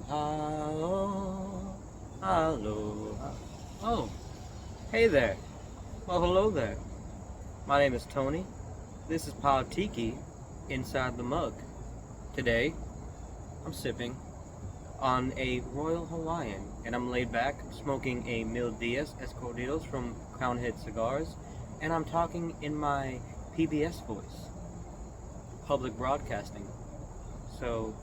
Hello, hello. Oh, hey there. Well, hello there. My name is Tony. This is Pod Tiki inside the mug. Today, I'm sipping on a Royal Hawaiian, and I'm laid back smoking a Mil Diaz Escondidos from Crown Head Cigars, and I'm talking in my PBS voice, public broadcasting. So,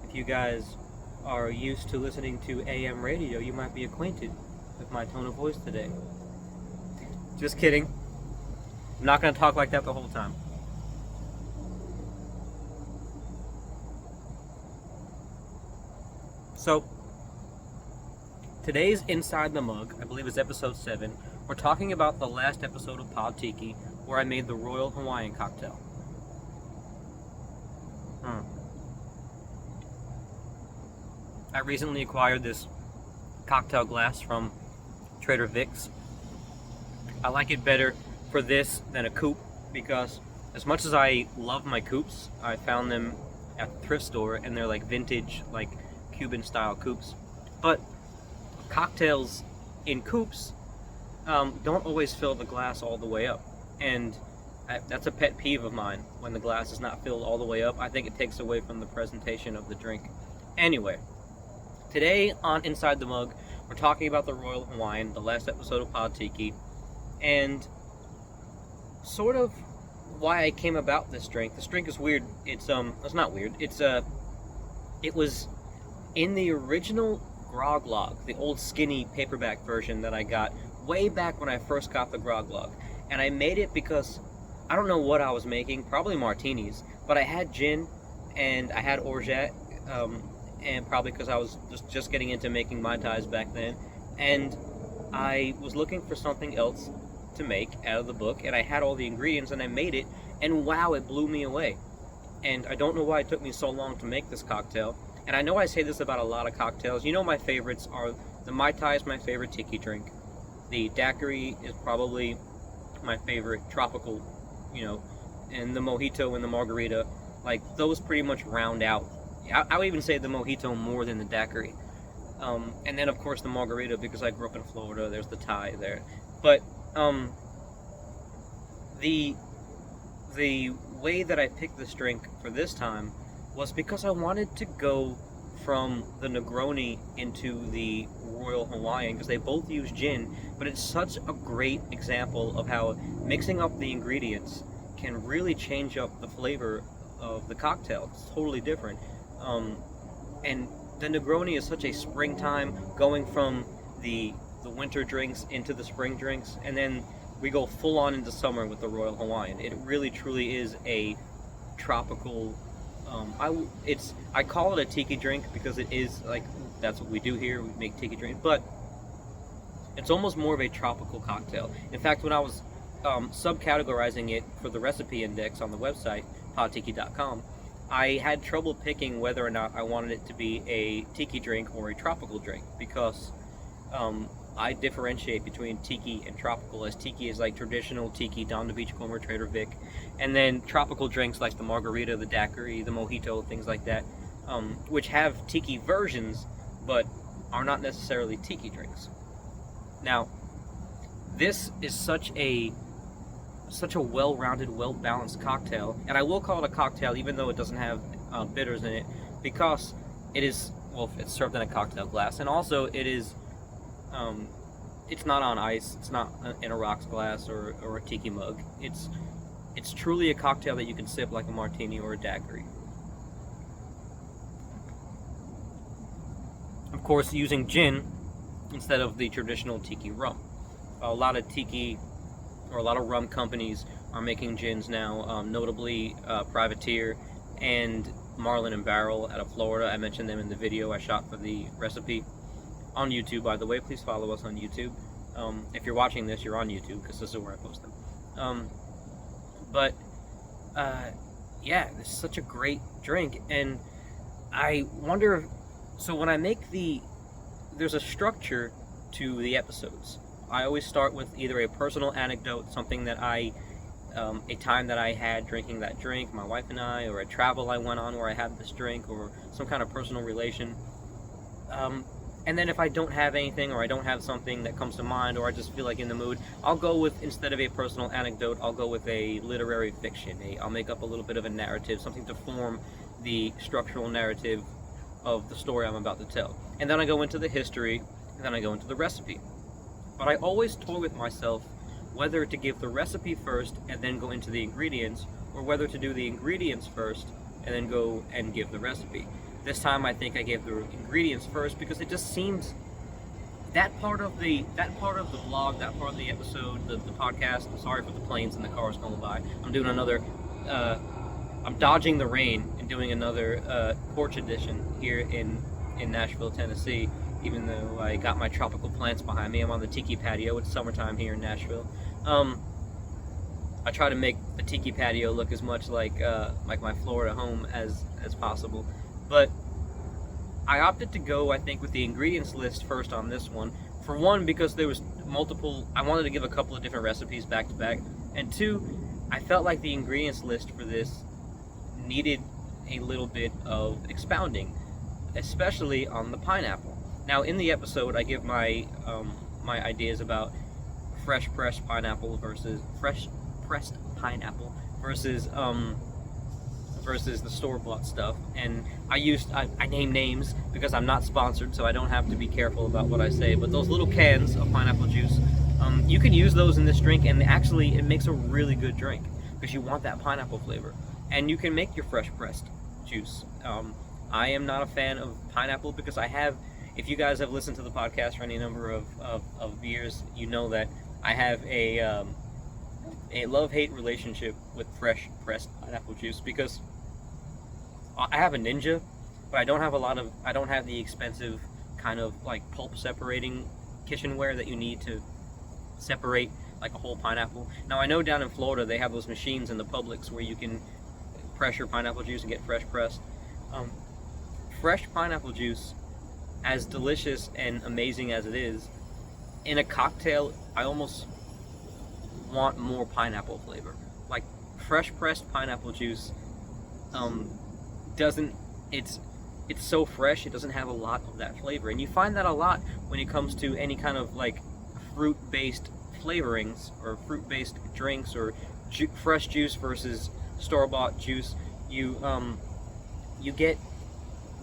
if you guys are used to listening to AM radio, you might be acquainted with my tone of voice today. Just kidding. I'm not going to talk like that the whole time. So, today's Inside the Mug, I believe is episode 7. We're talking about the last episode of Pod Tiki, where I made the Royal Hawaiian cocktail. I recently acquired this cocktail glass from Trader Vic's. I like it better for this than a coupe because as much as I love my coupes, I found them at the thrift store and they're like vintage, like Cuban style coupes. But cocktails in coupes don't always fill the glass all the way up. And that's a pet peeve of mine when the glass is not filled all the way up. I think it takes away from the presentation of the drink. Anyway. Today on Inside the Mug, we're talking about the Royal Hawaiian, the last episode of Pod Tiki, and sort of why I came about this drink. This drink is weird. It's not weird. It was in the original grog log, the old skinny paperback version that I got way back when I first got the grog log, and I made it because I don't know what I was making, probably martinis, but I had gin and I had orgeat. And probably because I was just getting into making Mai Tais back then, and I was looking for something else to make out of the book, and I had all the ingredients, and I made it, and wow, it blew me away. And I don't know why it took me so long to make this cocktail, and I know I say this about a lot of cocktails. You know my favorites are, the Mai Tai is my favorite tiki drink, the daiquiri is probably my favorite tropical, and the mojito and the margarita, like, those pretty much round out. I would even say the mojito more than the daiquiri. And then, of course, the margarita, because I grew up in Florida. There's the Thai there. But the way that I picked this drink for this time was because I wanted to go from the Negroni into the Royal Hawaiian, because they both use gin, but it's such a great example of how mixing up the ingredients can really change up the flavor of the cocktail. It's totally different. And the Negroni is such a springtime, going from the winter drinks into the spring drinks, and then we go full on into summer with the Royal Hawaiian. It really truly is a tropical, I call it a tiki drink because it is, like, that's what we do here, we make tiki drinks, but it's almost more of a tropical cocktail. In fact, when I was subcategorizing it for the recipe index on the website, podtiki.com, I had trouble picking whether or not I wanted it to be a tiki drink or a tropical drink, because I differentiate between tiki and tropical, as tiki is like traditional tiki, down the beachcomber, Trader Vic, and then tropical drinks like the margarita, the daiquiri, the mojito, things like that, which have tiki versions but are not necessarily tiki drinks. Now, this is such a well-rounded, well-balanced cocktail, and I will call it a cocktail even though it doesn't have bitters in it, because it is, well, it's served in a cocktail glass, and also it is, it's not on ice, it's not in a rocks glass or a tiki mug. It's truly a cocktail that you can sip like a martini or a daiquiri. Of course, using gin instead of the traditional tiki rum. A lot of rum companies are making gins now, notably Privateer and Marlin and Barrel out of Florida. I mentioned them in the video I shot for the recipe on YouTube, by the way. Please follow us on YouTube. If you're watching this, you're on YouTube, because this is where I post them. Yeah, this is such a great drink, and I wonder, so when I make there's a structure to the episodes. I always start with either a personal anecdote, something that a time that I had drinking that drink, my wife and I, or a travel I went on where I had this drink, or some kind of personal relation. And then if I don't have anything, or I don't have something that comes to mind, or I just feel like in the mood, I'll go with, instead of a personal anecdote, I'll go with a literary fiction. I'll make up a little bit of a narrative, something to form the structural narrative of the story I'm about to tell. And then I go into the history, and then I go into the recipe. But I always toy with myself whether to give the recipe first and then go into the ingredients, or whether to do the ingredients first and then go and give the recipe. This time I think I gave the ingredients first, because it just seems that part of the vlog, that part of the episode, the podcast. I'm sorry for the planes and the cars going by. I'm doing another. I'm dodging the rain and doing another porch edition here in Nashville, Tennessee. Even though I got my tropical plants behind me, I'm on the tiki patio. It's summertime here in Nashville. I try to make the tiki patio look as much like my Florida home as possible. But I opted to go, I think, with the ingredients list first on this one. For one, because there was multiple, I wanted to give a couple of different recipes back to back. And two, I felt like the ingredients list for this needed a little bit of expounding, especially on the pineapple. Now, in the episode, I give my my ideas about fresh pressed pineapple versus versus the store-bought stuff, and I name names because I'm not sponsored, so I don't have to be careful about what I say. But those little cans of pineapple juice, you can use those in this drink, and actually it makes a really good drink because you want that pineapple flavor. And you can make your fresh pressed juice. I am not a fan of pineapple because I have, if you guys have listened to the podcast for any number of years, you know that I have a love-hate relationship with fresh pressed pineapple juice, because I have a Ninja, but I don't have the expensive kind of like pulp separating kitchenware that you need to separate like a whole pineapple. Now I know down in Florida they have those machines in the Publix where you can pressure pineapple juice and get fresh pressed. Fresh pineapple juice, as delicious and amazing as it is, in a cocktail, I almost want more pineapple flavor. Like fresh pressed pineapple juice it's so fresh, it doesn't have a lot of that flavor, and you find that a lot when it comes to any kind of like fruit based flavorings or fruit based drinks, or fresh juice versus store bought juice. You get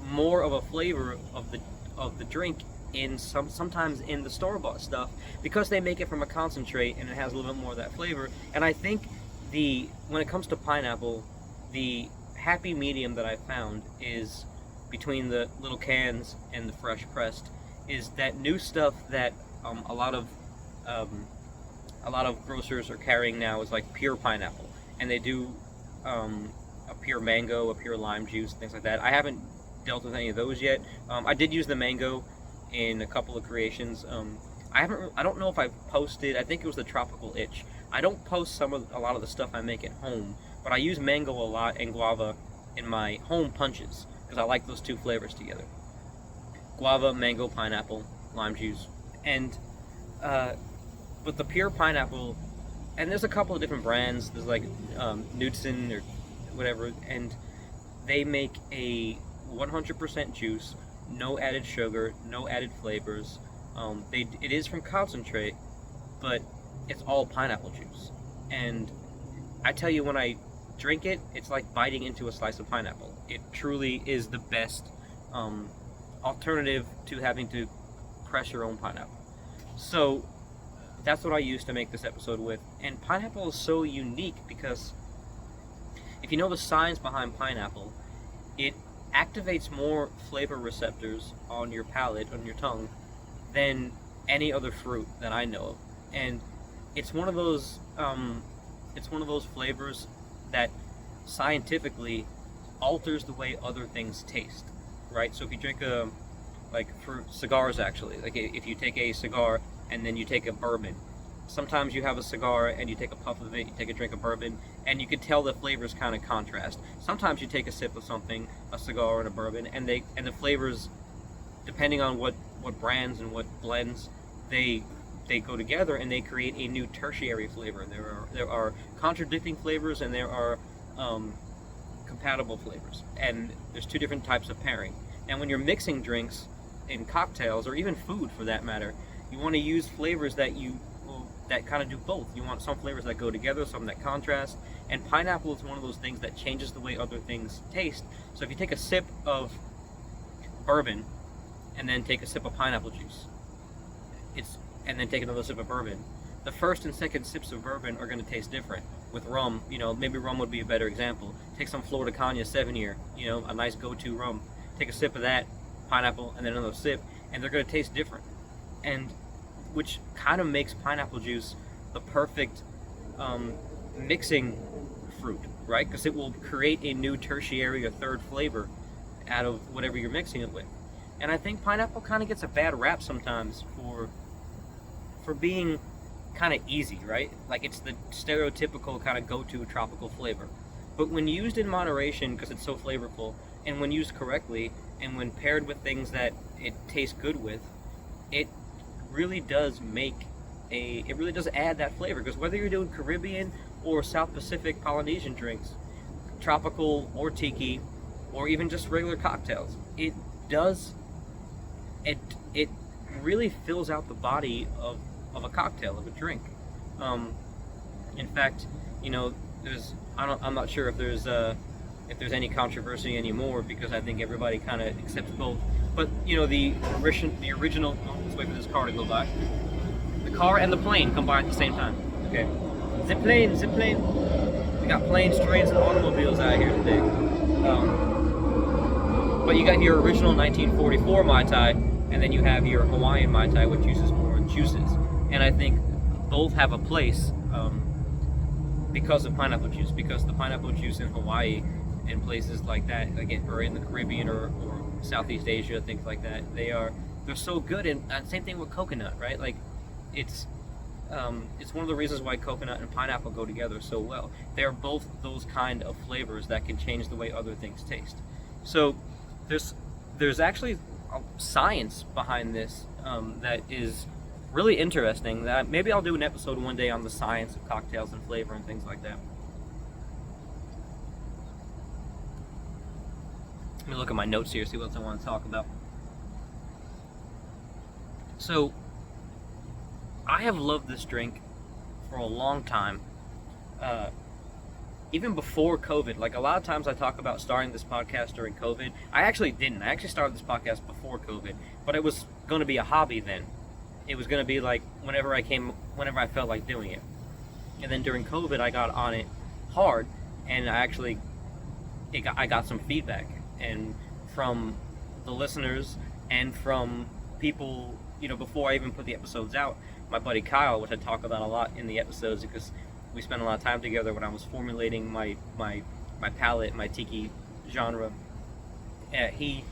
more of a flavor of the drink in sometimes in the store-bought stuff, because they make it from a concentrate and it has a little bit more of that flavor. And I think when it comes to pineapple, the happy medium that I found is between the little cans and the fresh pressed, is that new stuff that a lot of grocers are carrying now, is like pure pineapple, and they do a pure mango, a pure lime juice, things like that. I haven't dealt with any of those yet. I did use the mango in a couple of creations. I don't know if I've posted. I think it was the tropical itch. I don't post a lot of the stuff I make at home, but I use mango a lot and guava in my home punches because I like those two flavors together. Guava, mango, pineapple, lime juice, and but the pure pineapple. And there's a couple of different brands. There's like Knudsen or whatever, and they make a 100% juice, no added sugar, no added flavors. It is from concentrate, but it's all pineapple juice. And I tell you, when I drink it, it's like biting into a slice of pineapple. It truly is the best alternative to having to press your own pineapple. So that's what I used to make this episode with. And pineapple is so unique because if you know the science behind pineapple, it activates more flavor receptors on your palate, on your tongue, than any other fruit that I know of. And it's one of those flavors that scientifically alters the way other things taste, right? So if you drink for cigars actually, like if you take a cigar and then you take a bourbon, sometimes you have a cigar and you take a puff of it, you take a drink of bourbon, and you can tell the flavors kind of contrast. Sometimes you take a sip of something, a cigar and a bourbon, and the flavors, depending on what brands and what blends, they go together and they create a new tertiary flavor. There are contradicting flavors and there are compatible flavors, and there's two different types of pairing. And when you're mixing drinks, in cocktails, or even food for that matter, you want to use flavors that that kind of do both. You want some flavors that go together, some that contrast, and pineapple is one of those things that changes the way other things taste. So if you take a sip of bourbon and then take a sip of pineapple juice, and then take another sip of bourbon, the first and second sips of bourbon are going to taste different. With rum, maybe rum would be a better example. Take some Florida Cognac 7-year, a nice go-to rum. Take a sip of that, pineapple, and then another sip, and they're going to taste different. And which kind of makes pineapple juice the perfect mixing fruit, right? Because it will create a new tertiary or third flavor out of whatever you're mixing it with. And I think pineapple kind of gets a bad rap sometimes for being kind of easy, right? Like it's the stereotypical kind of go-to tropical flavor. But when used in moderation, because it's so flavorful, and when used correctly, and when paired with things that it tastes good with, it really does add that flavor. Because whether you're doing Caribbean or South Pacific Polynesian drinks, tropical or tiki, or even just regular cocktails, it really fills out the body of a cocktail, of a drink. In fact, I'm not sure if there's any controversy anymore, because I think everybody kind of accepts both. But the original. Oh, let's wait for this car to go by. The car and the plane come by at the same time. Okay. Zip plane. We got planes, trains, and automobiles out here today. But you got your original 1944 Mai Tai, and then you have your Hawaiian Mai Tai, which uses more juices. And I think both have a place because of pineapple juice. Because the pineapple juice in Hawaii and places like that, again, or in the Caribbean or Southeast Asia, things like that, they're so good. And same thing with coconut, right? Like it's one of the reasons why coconut and pineapple go together so well. They are both those kind of flavors that can change the way other things taste. So there's actually science behind this that is really interesting, that maybe I'll do an episode one day on the science of cocktails and flavor and things like that. Let me look at my notes here, see what else I want to talk about. So, I have loved this drink for a long time. Even before COVID. Like, a lot of times I talk about starting this podcast during COVID. I actually didn't. I actually started this podcast before COVID. But it was going to be a hobby then. It was going to be like whenever I felt like doing it. And then during COVID, I got on it hard, and I got some feedback, and from the listeners and from people, before I even put the episodes out, my buddy Kyle, which I talk about a lot in the episodes because we spent a lot of time together when I was formulating my palette, my tiki genre. He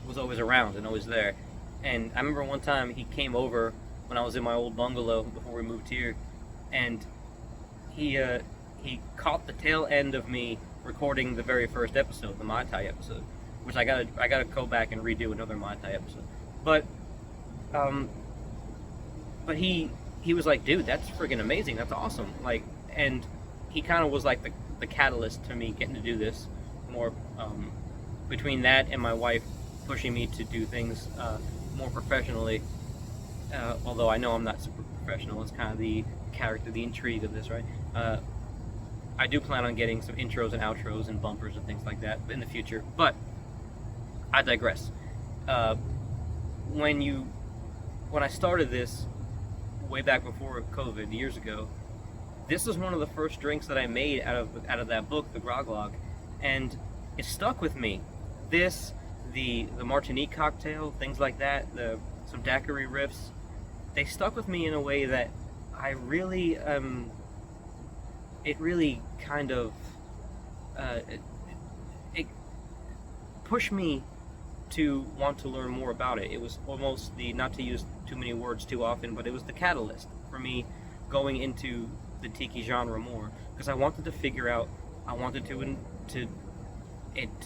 was always around and always there. And I remember one time he came over when I was in my old bungalow before we moved here, and he caught the tail end of me recording the very first episode, the Mai Tai episode, which I gotta go back and redo another Mai Tai episode. But he was like, dude, that's friggin' amazing, that's awesome. Like, and he kind of was like the catalyst to me getting to do this more. Between that and my wife pushing me to do things more professionally. Although I know I'm not super professional, it's kind of the character, the intrigue of this, right? I do plan on getting some intros and outros and bumpers and things like that in the future, but I digress. When I started this way back before COVID, years ago, this was one of the first drinks that I made out of that book, the Grog Log, and it stuck with me. This, the Martinique cocktail, things like that, some daiquiri riffs, they stuck with me in a way that I really, it really kind of, it pushed me to want to learn more about it. It was almost not to use too many words too often, but it was the catalyst for me going into the tiki genre more, because I wanted to figure out, I wanted to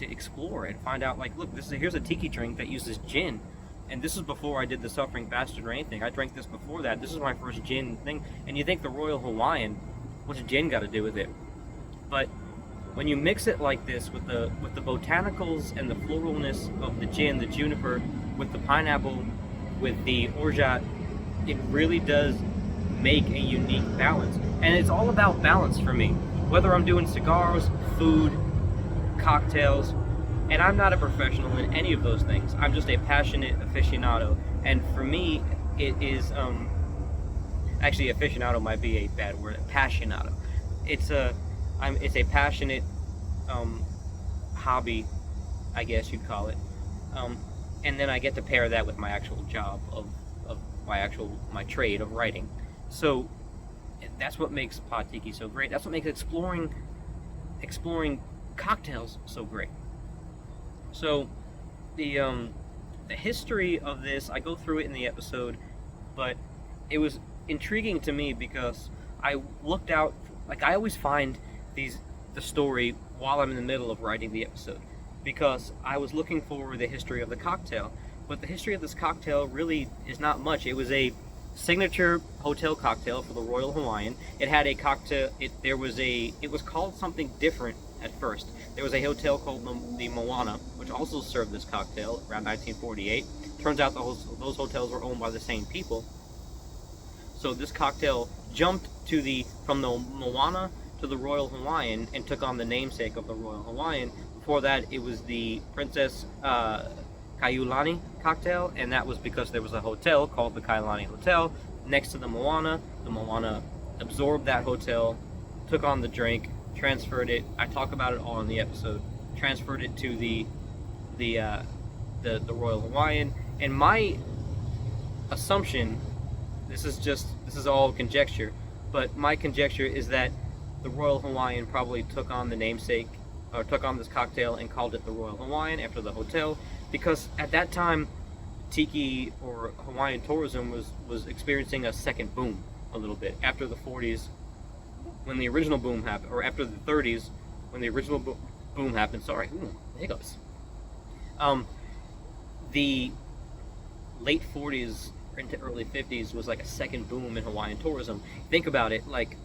explore and find out, like, look, here's a tiki drink that uses gin, and this is before I did the Suffering Bastard or anything. I drank this before that. This is my first gin thing, and you think the Royal Hawaiian, what's gin got to do with it? But when you mix it like this with the botanicals and the floralness of the gin, the juniper, with the pineapple, with the orgeat, it really does make a unique balance. And it's all about balance for me. Whether I'm doing cigars, food, cocktails, and I'm not a professional in any of those things. I'm just a passionate aficionado. And for me, it is actually, aficionado might be a bad word. Passionado. It's a passionate hobby, I guess you'd call it. And then I get to pair that with my actual job of my trade of writing. So that's what makes Pod Tiki so great. That's what makes exploring cocktails so great. So the history of this, I go through it in the episode, but it was intriguing to me because I looked out, like I always find the story while I'm in the middle of writing the episode, because I was looking for the history of the cocktail. But the history of this cocktail really is not much. It was a signature hotel cocktail for the Royal Hawaiian. It had a cocktail, it was called something different at first. There was a hotel called the Moana, which also served this cocktail around 1948. Turns out those hotels were owned by the same people. So this cocktail jumped from the Moana to the Royal Hawaiian and took on the namesake of the Royal Hawaiian. Before that, it was the Princess Kailani cocktail, and that was because there was a hotel called the Kailani Hotel next to the Moana. The Moana absorbed that hotel, took on the drink, transferred it. I talk about it all in the episode. Transferred it to the Royal Hawaiian, and my assumption, this is all conjecture, but my conjecture is that the Royal Hawaiian probably took on the namesake, or took on this cocktail and called it the Royal Hawaiian after the hotel, because at that time, tiki or Hawaiian tourism was experiencing a second boom a little bit. After the 40s, when the original boom happened, or after the 30s, when the original boom happened, hiccups. The late 40s into early 50s was like a second boom in Hawaiian tourism. Think about it, like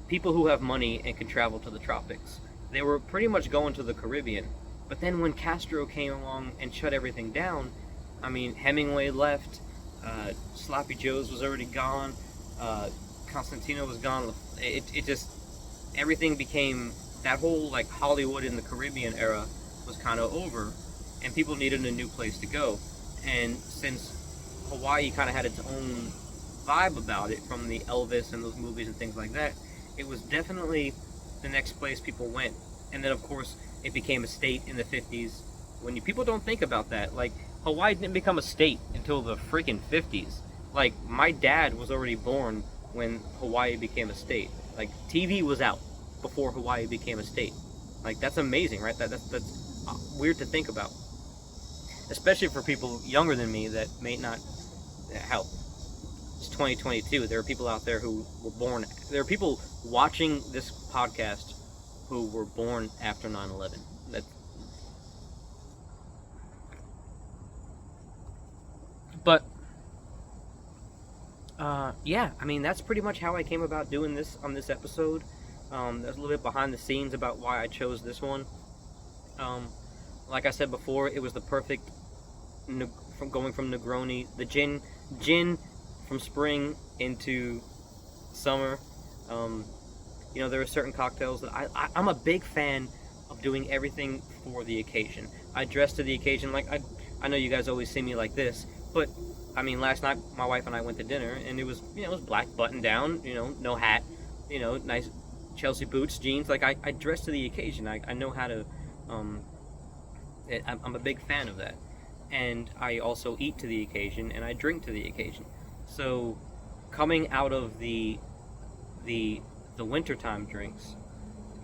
people who have money and can travel to the tropics, they were pretty much going to the Caribbean. But then when Castro came along and shut everything down, I mean, Hemingway left, Sloppy Joe's was already gone, Constantino was gone. It just, everything became, that whole like Hollywood in the Caribbean era was kind of over, and people needed a new place to go. And since Hawaii kind of had its own vibe about it from the Elvis and those movies and things like that, it was definitely the next place people went. And then of course it became a state in the 50s. People don't think about that, like Hawaii didn't become a state until the freaking 50s. Like my dad was already born when Hawaii became a state. Like TV was out before Hawaii became a state. Like that's amazing, right? That's weird to think about, especially for people younger than me that may not. Hell, it's 2022. There are people out there who were born. There are people watching this podcast who were born after 9/11. Yeah, I mean, that's pretty much how I came about doing this on this episode. There's a little bit behind the scenes about why I chose this one. Like I said before, it was the perfect from going from Negroni, the gin from spring into summer. There are certain cocktails that I'm a big fan of doing everything for the occasion. I dress to the occasion. Like I know you guys always see me like this, but I mean, last night my wife and I went to dinner, and it was black button down, no hat, nice Chelsea boots, jeans. Like I dress to the occasion. I know how to. I'm a big fan of that, and I also eat to the occasion, and I drink to the occasion. So, coming out of the wintertime drinks,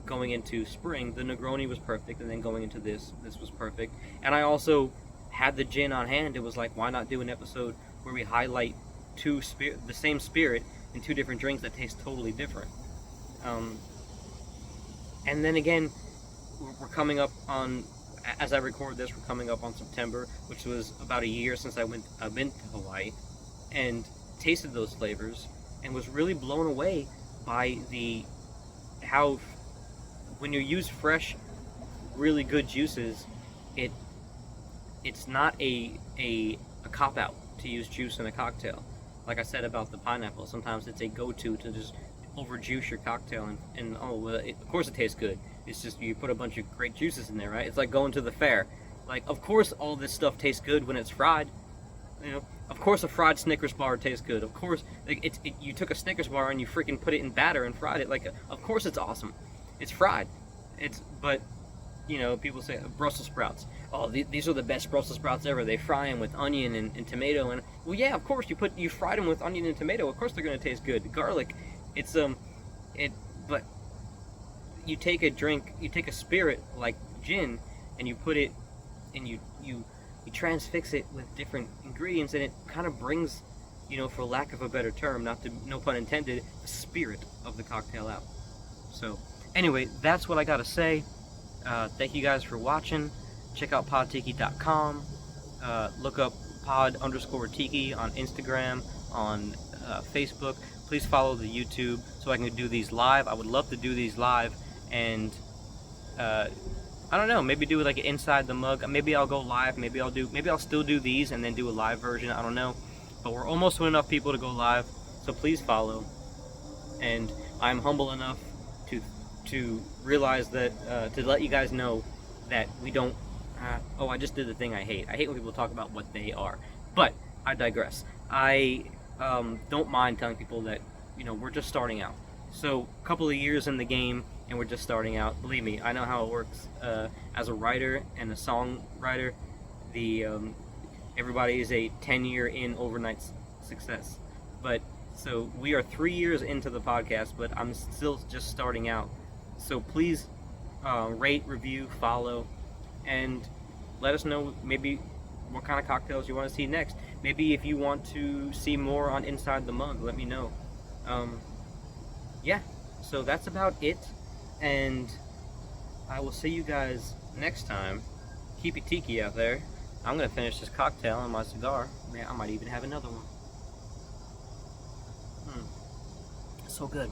going into spring, the Negroni was perfect, and then going into this was perfect. And I also had the gin on hand. It was like, why not do an episode where we highlight the same spirit in two different drinks that taste totally different. And then again, we're coming up on, as I record this, we're coming up on September, which was about a year since I've been to Hawaii, and tasted those flavors, and was really blown away by how when you use fresh, really good juices, it's not a cop out to use juice in a cocktail. Like I said about the pineapple, sometimes it's a go-to to just overjuice your cocktail, and oh well, of course it tastes good. It's just you put a bunch of great juices in there, right? It's like going to the fair. Like, of course all this stuff tastes good when it's fried. You know, of course a fried Snickers bar tastes good. Of course, like you took a Snickers bar and you freaking put it in batter and fried it. Like, of course it's awesome. It's fried. But you know, people say Brussels sprouts. Oh, these are the best Brussels sprouts ever. They fry them with onion and tomato, and well, yeah, of course you fried them with onion and tomato. Of course they're gonna taste good. Garlic, but you take a spirit like gin, and you put it, and you transfix it with different ingredients, and it kind of brings, you know, for lack of a better term, no pun intended, the spirit of the cocktail out. So anyway, that's what I gotta say. Thank you guys for watching. Check out podtiki.com. Look up pod_tiki on Instagram, on Facebook. Please follow the YouTube so I can do these live. I would love to do these live, and I don't know, maybe do like an inside the mug. Maybe I'll go live. Maybe I'll still do these and then do a live version. I don't know, but we're almost with enough people to go live. So please follow. And I'm humble enough to realize that to let you guys know that we don't. Oh, I just did the thing I hate. I hate when people talk about what they are. But I digress. I don't mind telling people that, you know, we're just starting out. So a couple of years in the game and we're just starting out. Believe me, I know how it works. As a writer and a songwriter, everybody is a 10-year in overnight success. But so we are 3 years into the podcast, but I'm still just starting out. So please rate, review, follow, and let us know maybe what kind of cocktails you want to see next. Maybe if you want to see more on Inside the Mug, let me know. Yeah, so that's about it, and I will see you guys next time. Keep it tiki out there. I'm going to finish this cocktail and my cigar. Man, I might even have another one. So good.